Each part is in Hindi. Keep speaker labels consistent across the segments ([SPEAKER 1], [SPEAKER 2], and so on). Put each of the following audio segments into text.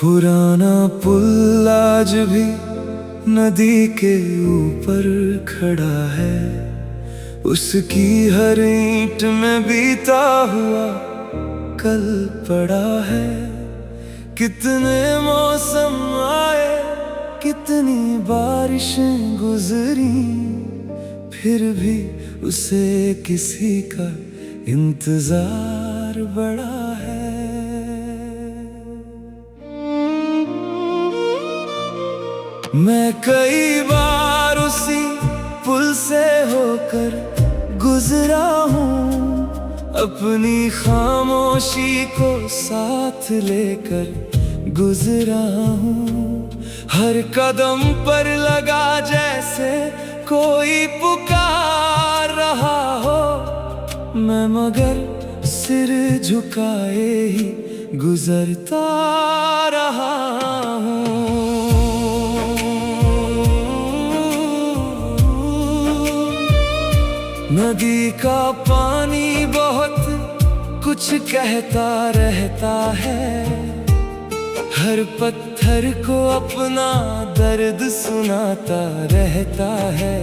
[SPEAKER 1] पुराना पुल आज भी नदी के ऊपर खड़ा है। उसकी हर ईंट में बीता हुआ कल पड़ा है। कितने मौसम आए, कितनी बारिशें गुजरी, फिर भी उसे किसी का इंतजार बड़ा है। मैं कई बार उसी पुल से होकर गुजरा हूँ, अपनी खामोशी को साथ लेकर गुजरा हूँ। हर कदम पर लगा जैसे कोई पुकार रहा हो, मैं मगर सिर झुकाए ही गुजरता रहा हूँ। नदी का पानी बहुत कुछ कहता रहता है, हर पत्थर को अपना दर्द सुनाता रहता है।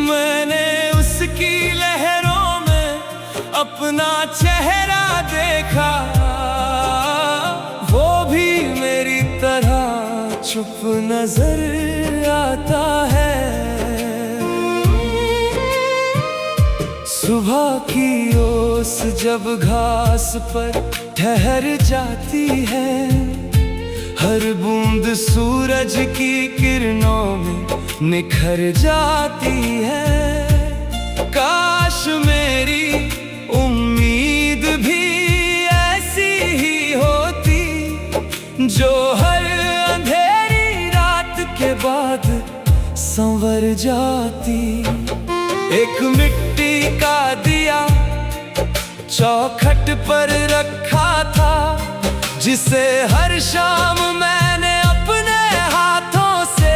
[SPEAKER 1] मैंने उसकी लहरों में अपना चेहरा देखा, वो भी मेरी तरह चुप नजर आता है। सुबह की ओस जब घास पर ठहर जाती है, हर बूंद सूरज की किरणों में निखर जाती है। काश मेरी उम्मीद भी ऐसी ही होती, जो हर अंधेरी रात के बाद संवर जाती। एक मिट्टी का दिया चौखट पर रखा था, जिसे हर शाम मैंने अपने हाथों से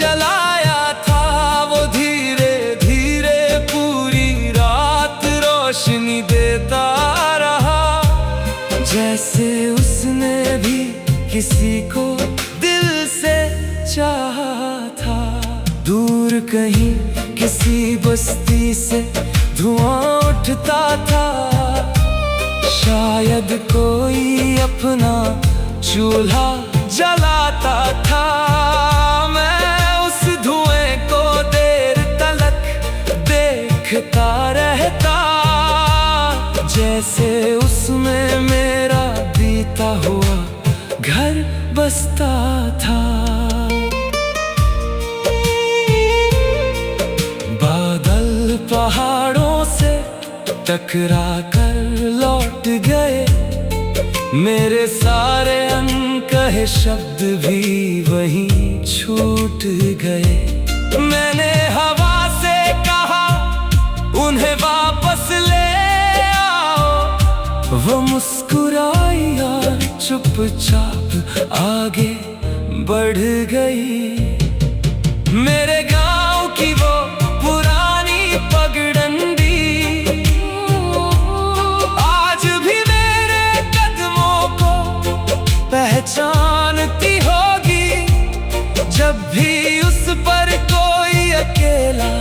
[SPEAKER 1] जलाया था। वो धीरे धीरे पूरी रात रोशनी देता रहा, जैसे उसने भी किसी को दिल से चाहा था। दूर कहीं किसी बस्ती से धुआं उठता था, शायद कोई अपना चूल्हा जलाता था। मैं उस धुएं को देर तलक देखता रहता, जैसे उसमें मेरा बीता हुआ घर बसता था। बादल पहाड़ों से टकरा कर लौट गए, मेरे सारे अनकहे शब्द भी वहीं छूट गए। मैंने हवा से कहा उन्हें वापस ले आओ, वो मुस्कुराई और चुपचाप आगे बढ़ गई। मेरे गांव की वो पुरानी पगडंडी आज भी मेरे कदमों को पहचानती होगी। जब भी उस पर कोई अकेला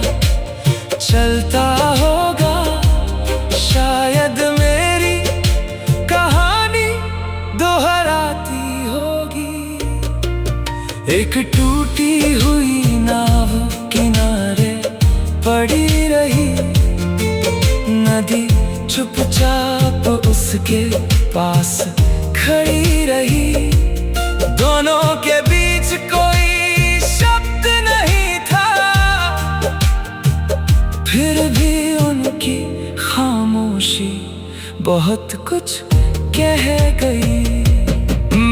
[SPEAKER 1] चलता होगा, शायद मेरी कहानी दोहराती होगी। एक टूटी हुई नाव किनारे पड़ी रही, नदी चुपचाप उसके पास खड़ी रही। दोनों के बीच कोई शब्द नहीं था, फिर भी उनकी खामोशी बहुत कुछ कह गई।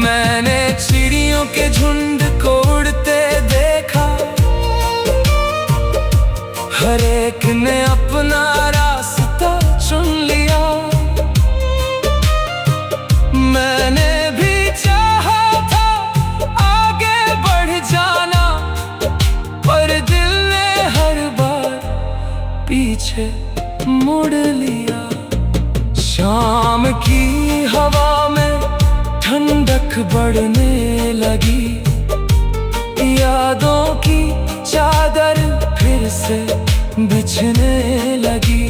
[SPEAKER 1] मैंने चिड़ियों के झुंड को उड़ते देखा, हर एक ने अपना रास्ता चुन लिया। मैंने भी चाहा था आगे बढ़ जाना, पर दिल ने हर बार पीछे मुड़ लिया। शाम की हवा में ठंडक भूख बढ़ने लगी, यादों की चादर फिर से बिछने लगी।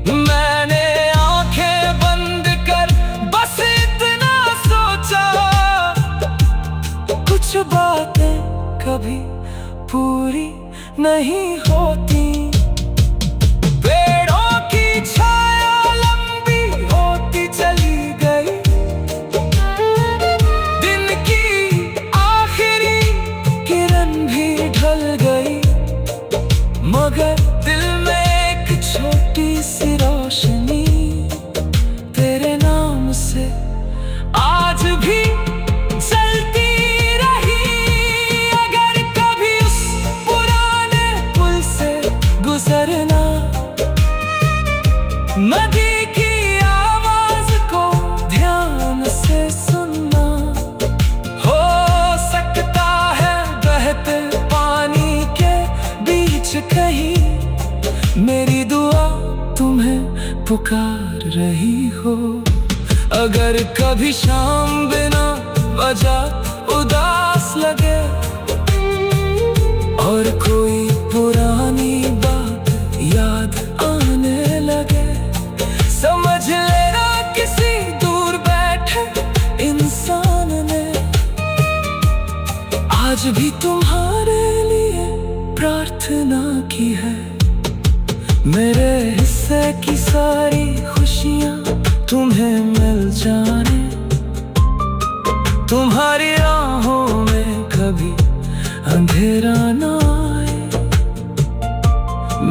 [SPEAKER 1] मैंने आंखें बंद कर बस इतना सोचा, कुछ बातें कभी पूरी नहीं होती। पेड़ों की छाया लंबी होती चली गई, दिन की आखिरी किरण भी ढल गई, मगर दिल में एक छोटी सी रोशनी तेरे नाम से आज भी जलती रही। अगर कभी उस पुराने पुल से गुजरना, नदी की आवाज को ध्यान से सुनना, हो सकता है बहते पानी के बीच कहीं मेरी दुआ तुम्हें पुकार रही हो। अगर कभी शाम बिना वजह उदास लगे और कोई पुरानी बात याद आने लगे, समझ लेना किसी दूर बैठे इंसान ने आज भी तुम्हारे लिए प्रार्थना की है। मेरे हिस्से की सारी खुशियाँ तुम्हें मिल जाने, तुम्हारी राहों में कभी अंधेरा ना आए,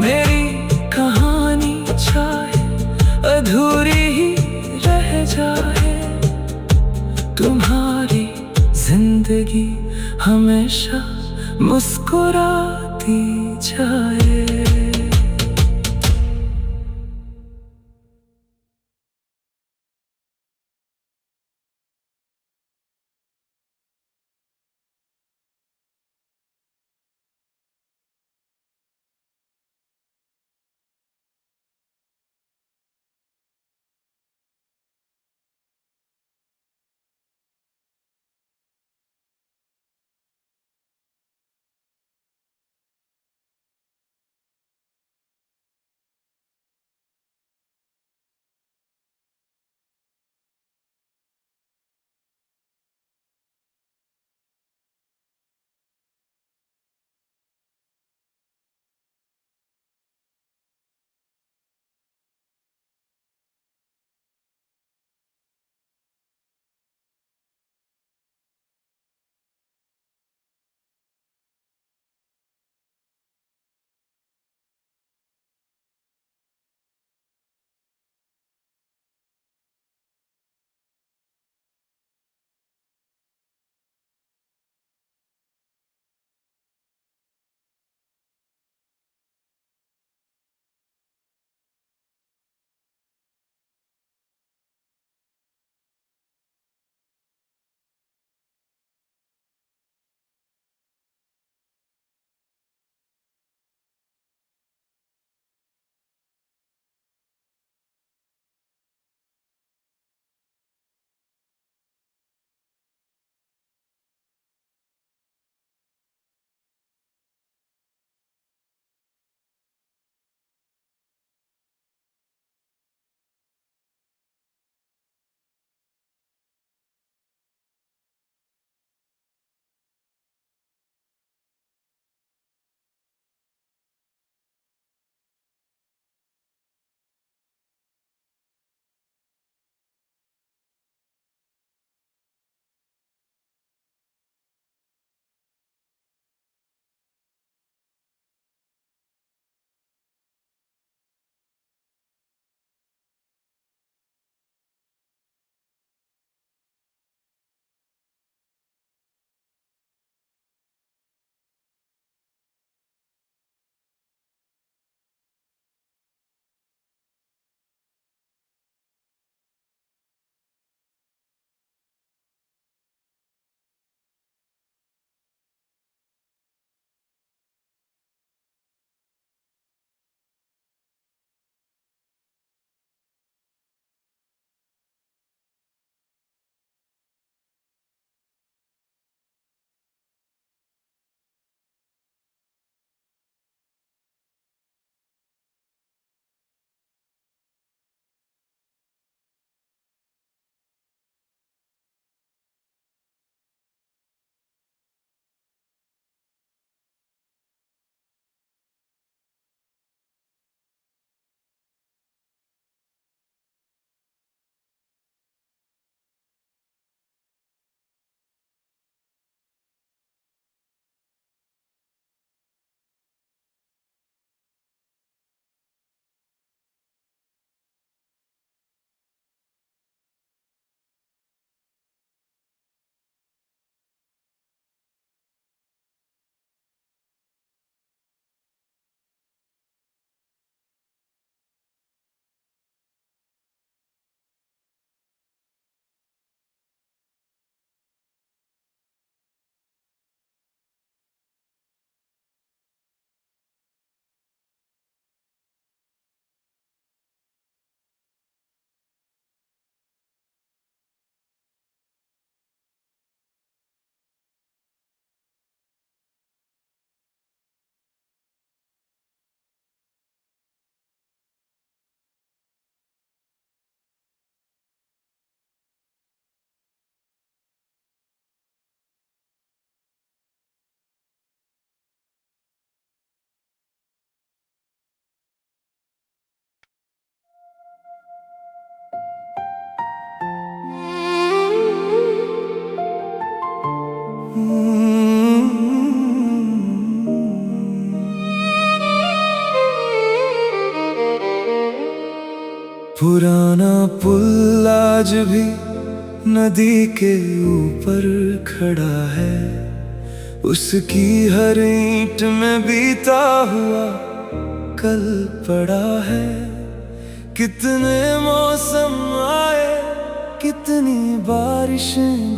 [SPEAKER 1] मेरी कहानी चाहे अधूरी ही रह जाए, तुम्हारी जिंदगी हमेशा मुस्कुराती जाए। पुराना पुल आज भी नदी के ऊपर खड़ा है, उसकी हर ईंट में बीता हुआ कल पड़ा है। कितने मौसम आए, कितनी बारिशें